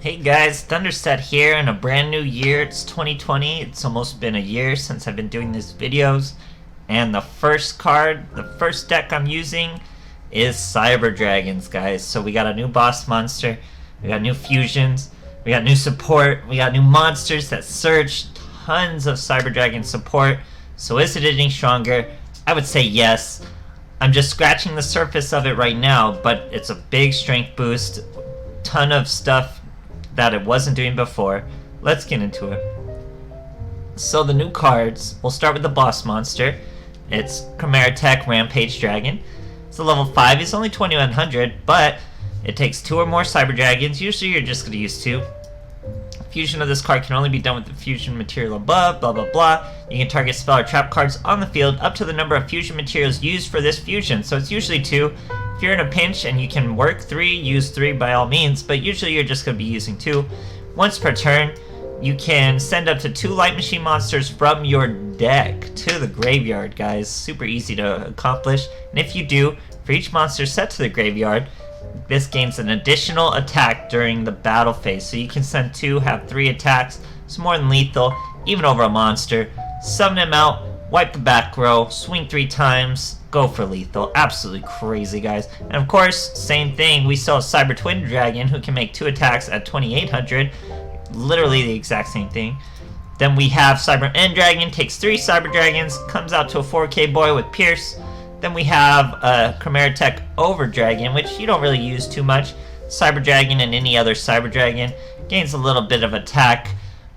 Hey guys, Thunderset here in a brand new year. It's 2020. It's almost been a year since I've been doing these videos. And the first deck I'm using is Cyber Dragons, guys. So we got a new boss monster, we got new fusions, we got new support, we got new monsters that search, tons of Cyber Dragon support. So is it any stronger? I would say yes. I'm just scratching the surface of it right now, but it's a big strength boost, ton of stuff that it wasn't doing before. Let's get into it. So the new cards, we'll start with the boss monster. It's Chimera Tech Rampage Dragon. It's a level 5, it's only 2100, but it takes 2 or more Cyber Dragons. Usually you're just going to use 2. Fusion of this card can only be done with the fusion material above, blah blah blah. You can target spell or trap cards on the field up to the number of fusion materials used for this fusion, so it's usually 2. If you're in a pinch and you can work 3, use 3 by all means, but usually you're just going to be using 2. Once per turn, you can send up to 2 Light Machine monsters from your deck to the graveyard, guys. Super easy to accomplish. And if you do, for each monster set to the graveyard, this gains an additional attack during the battle phase. So you can send 2, have 3 attacks. It's more than lethal, even over a monster. Summon him out, wipe the back row, swing 3 times, go for lethal. Absolutely crazy, guys. And of course, same thing, we saw Cyber Twin Dragon who can make 2 attacks at 2800. Literally the exact same thing. Then we have Cyber End Dragon, takes 3 Cyber Dragons, comes out to a 4K boy with Pierce. Then we have a Chimera Tech Over Dragon, which you don't really use too much. Cyber Dragon and any other Cyber Dragon gains a little bit of attack,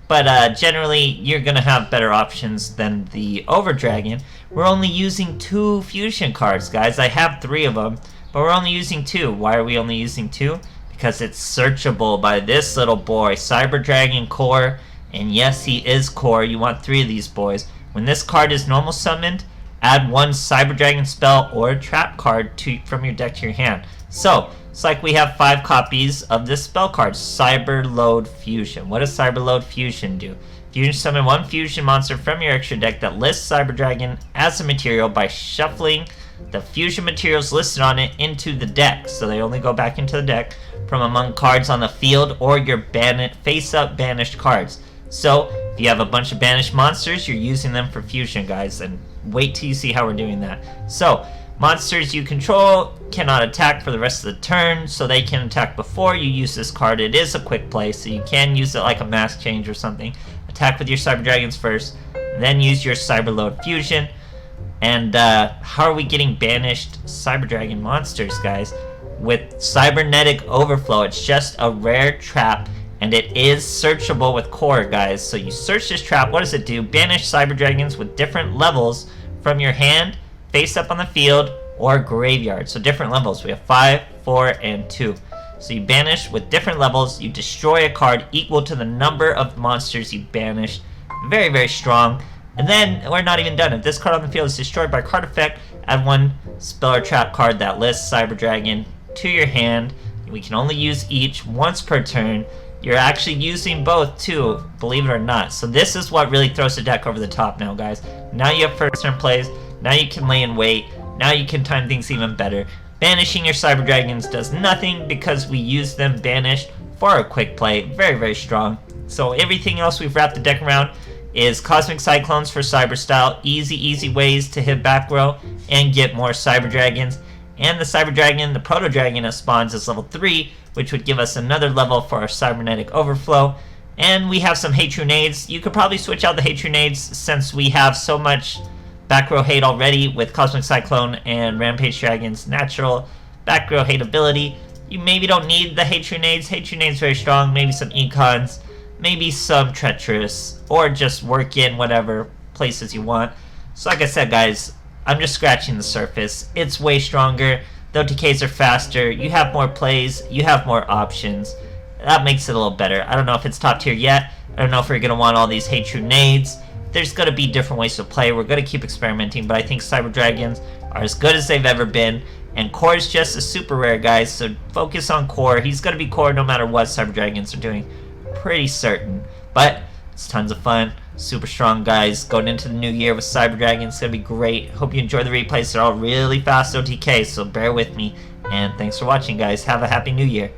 but generally you're going to have better options than the Over Dragon. We're only using 2 fusion cards, guys. I have 3 of them, but we're only using 2. Why are we only using 2? Because it's searchable by this little boy, Cyber Dragon Core, and yes, he is Core. You want 3 of these boys. When this card is normal summoned, add 1 Cyber Dragon spell or trap card from your deck to your hand. So, it's like we have 5 copies of this spell card, Cyber Load Fusion. What does Cyber Load Fusion do? Fusion summon 1 fusion monster from your extra deck that lists Cyber Dragon as a material by shuffling the fusion materials listed on it into the deck. So they only go back into the deck from among cards on the field or your face-up banished cards. So, if you have a bunch of banished monsters, you're using them for fusion, guys, and wait till you see how we're doing that. So, monsters you control cannot attack for the rest of the turn, so they can attack before you use this card. It is a quick play, so you can use it like a mask change or something. Attack with your Cyber Dragons first, then use your Cyber Load Fusion. And how are we getting banished Cyber Dragon monsters, guys? With Cybernetic Overflow. It's just a rare trap, and it is searchable with Core, guys. So you search this trap, what does it do? Banish Cyber Dragons with different levels from your hand, face up on the field, or graveyard. So different levels. We have 5, 4, and 2. So you banish with different levels. You destroy a card equal to the number of monsters you banished. Very, very strong. And then, we're not even done. If this card on the field is destroyed by card effect, add 1 spell or trap card that lists Cyber Dragon to your hand. We can only use each once per turn. You're actually using both too, believe it or not. So this is what really throws the deck over the top now, guys. Now you have first turn plays. Now you can lay in wait. Now you can time things even better. Banishing your Cyber Dragons does nothing because we use them banished for a quick play. Very, very strong. So everything else we've wrapped the deck around is Cosmic Cyclones for Cyber Style. Easy ways to hit back row and get more Cyber Dragons. And the Cyber Dragon, the Proto Dragon of spawns is level 3, which would give us another level for our Cybernetic Overflow. And we have some Hate Nades. You could probably switch out the Hate Nades since we have so much back row hate already with Cosmic Cyclone and Rampage Dragon's natural back row hate ability. You maybe don't need the Hate Nades. Hate Nades very strong. Maybe some Econs, maybe some Treacherous, or just work in whatever places you want. So like I said, guys, I'm just scratching the surface. It's way stronger. The OTKs are faster. You have more plays. You have more options. That makes it a little better. I don't know if it's top tier yet. I don't know if we're going to want all these Hate True Nades. There's going to be different ways to play. We're going to keep experimenting, but I think Cyber Dragons are as good as they've ever been. And Core is just a super rare, guys, so focus on Core. He's going to be Core no matter what Cyber Dragons are doing. Pretty certain. But it's tons of fun. Super strong, guys. Going into the new year with Cyber Dragon. It's going to be great. Hope you enjoy the replays. They're all really fast OTK, so bear with me. And thanks for watching, guys. Have a happy new year.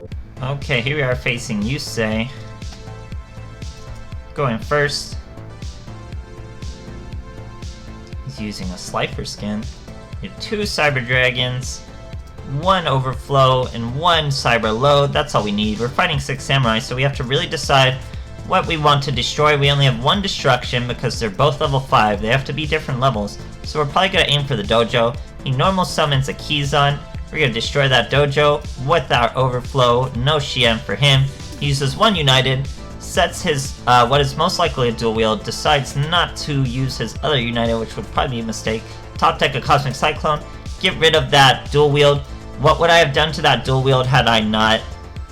Okay, here we are facing Yusei. Going first. He's using a Cipher skin. You have 2 Cyber Dragons, 1 Overflow, and 1 Cyber Load. That's all we need. We're fighting 6 Samurai, so we have to really decide what we want to destroy. We only have 1 Destruction because they're both level 5. They have to be different levels. So we're probably going to aim for the Dojo. He normal summons a Kizan. We're going to destroy that Dojo with our Overflow. No Shien for him. He uses 1 United, sets his, what is most likely a dual wield, decides not to use his other United, which would probably be a mistake. Top deck a Cosmic Cyclone, get rid of that dual wield. What would I have done to that dual wield had I not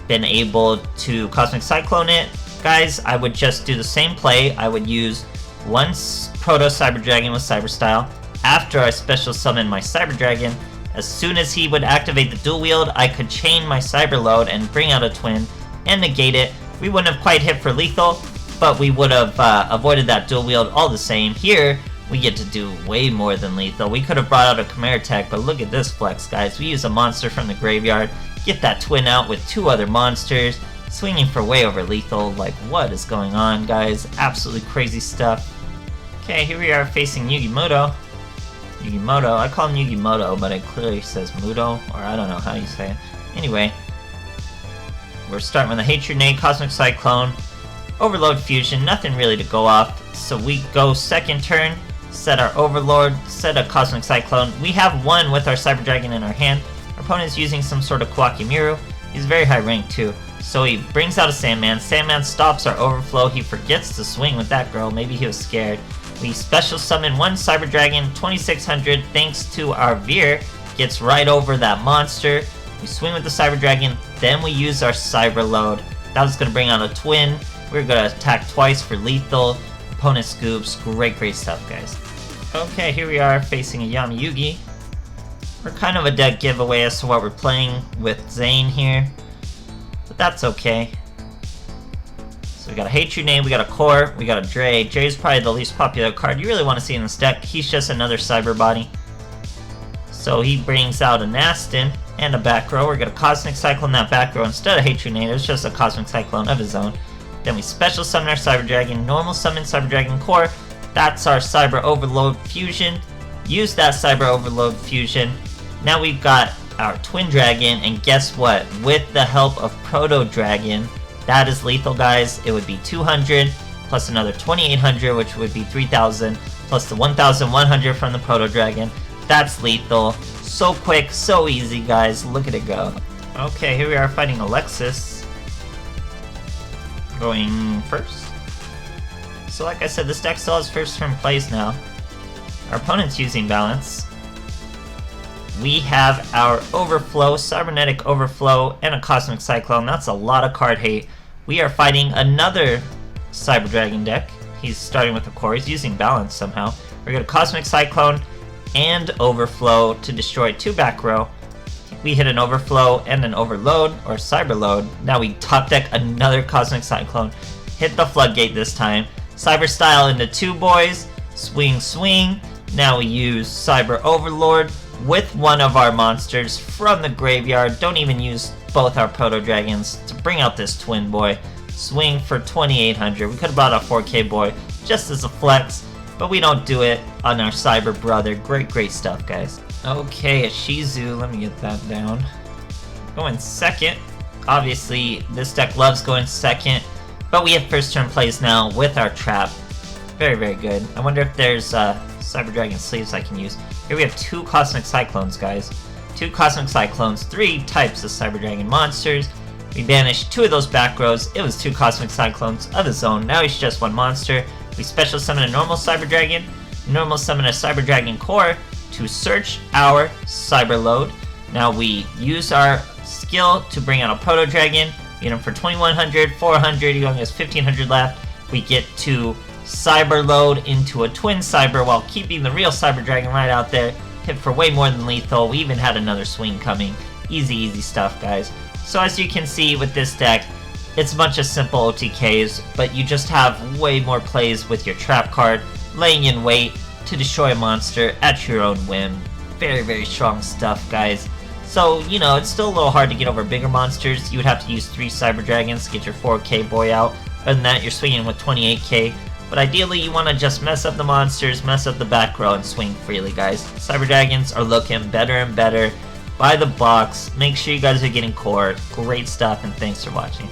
been able to Cosmic Cyclone it? Guys, I would just do the same play. I would use 1 Proto Cyber Dragon with Cyber Style. After I special summon my Cyber Dragon, as soon as he would activate the dual wield, I could chain my Cyber Load and bring out a twin and negate it. We wouldn't have quite hit for lethal, but we would have avoided that dual wield all the same. Here, we get to do way more than lethal. We could have brought out a Chimera Tech, but look at this flex, guys. We use a monster from the graveyard, get that twin out with 2 other monsters, swinging for way over lethal. Like, what is going on, guys? Absolutely crazy stuff. Okay, here we are facing Yugimoto. Yugimoto, I call him Yugimoto, but it clearly says Muto, or I don't know how you say it. Anyway, we're starting with a Hatred Nade, Cosmic Cyclone, Overload Fusion, nothing really to go off. So we go second turn, set our Overlord, set a Cosmic Cyclone. We have 1 with our Cyber Dragon in our hand. Our opponent is using some sort of Kwakimiru. He's very high rank too. So he brings out a Sandman. Sandman stops our Overflow. He forgets to swing with that girl. Maybe he was scared. We special summon 1 Cyber Dragon, 2600, thanks to our Veer. Gets right over that monster. We swing with the Cyber Dragon, then we use our Cyber Load. That was going to bring out a twin. We're going to attack twice for lethal. Opponent scoops. Great stuff, guys. Okay, here we are facing a Yami-Yugi. We're kind of a dead giveaway as to what we're playing with Zane here, but that's okay. So we got a Hatred Nade, we got a Core, we got a Dre. Dre's probably the least popular card you really want to see in this deck. He's just another Cyber Body. So he brings out a Nastin and a back row. We're going to Cosmic Cyclone that back row instead of Hatred Nade. It's just a Cosmic Cyclone of his own. Then we special summon our Cyber Dragon, normal summon Cyber Dragon Core. That's our Cyber Overload Fusion. Use that Cyber Overload Fusion. Now we've got our Twin Dragon, and guess what? With the help of Proto Dragon, that is lethal, guys. It would be 200 plus another 2800, which would be 3000, plus the 1100 from the Proto Dragon. That's lethal. So quick, so easy, guys. Look at it go. Okay, here we are fighting Alexis. Going first. So like I said, this deck still has first turn plays now. Our opponent's using balance. We have our Overflow, Cybernetic Overflow, and a Cosmic Cyclone. That's a lot of card hate. We are fighting another Cyber Dragon deck. He's starting with a Core. He's using balance somehow. We're going to Cosmic Cyclone and Overflow to destroy 2 back row. We hit an Overflow and an Overload, or Cyber Load. Now we top deck another Cosmic Cyclone. Hit the Floodgate this time. Cyber Style into 2 boys. Swing. Now we use Cyber Overlord with 1 of our monsters from the graveyard. Don't even use both our Proto Dragons to bring out this twin boy. Swing for 2800. We could have brought a 4K boy just as a flex, but we don't do it on our Cyber brother. Great stuff, guys. Okay, a Shizu. Let me get that down. Going second. Obviously, this deck loves going second, but we have first turn plays now with our trap. Very good. I wonder if there's Cyber Dragon sleeves I can use. Here we have 2 Cosmic Cyclones, guys. 2 Cosmic Cyclones, 3 types of Cyber Dragon monsters. We banished 2 of those back rows. It was 2 Cosmic Cyclones of his own. Now he's just 1 monster. We special summon a normal Cyber Dragon, normal summon a Cyber Dragon Core to search our Cyber Load. Now we use our skill to bring out a Proto Dragon. Get him for 2100, 400, he only has 1500 left. We get to Cyber Load into a Twin Cyber while keeping the real Cyber Dragon right out there. Hit for way more than lethal. We even had another swing coming. Easy stuff, guys. So as you can see with this deck, it's a bunch of simple OTKs, but you just have way more plays with your trap card, laying in wait to destroy a monster at your own whim. Very strong stuff, guys. So, you know, it's still a little hard to get over bigger monsters. You would have to use 3 Cyber Dragons to get your 4K boy out. Other than that, you're swinging with 28K. But ideally, you want to just mess up the monsters, mess up the back row, and swing freely, guys. Cyber Dragons are looking better and better by the box. Make sure you guys are getting core. Great stuff, and thanks for watching.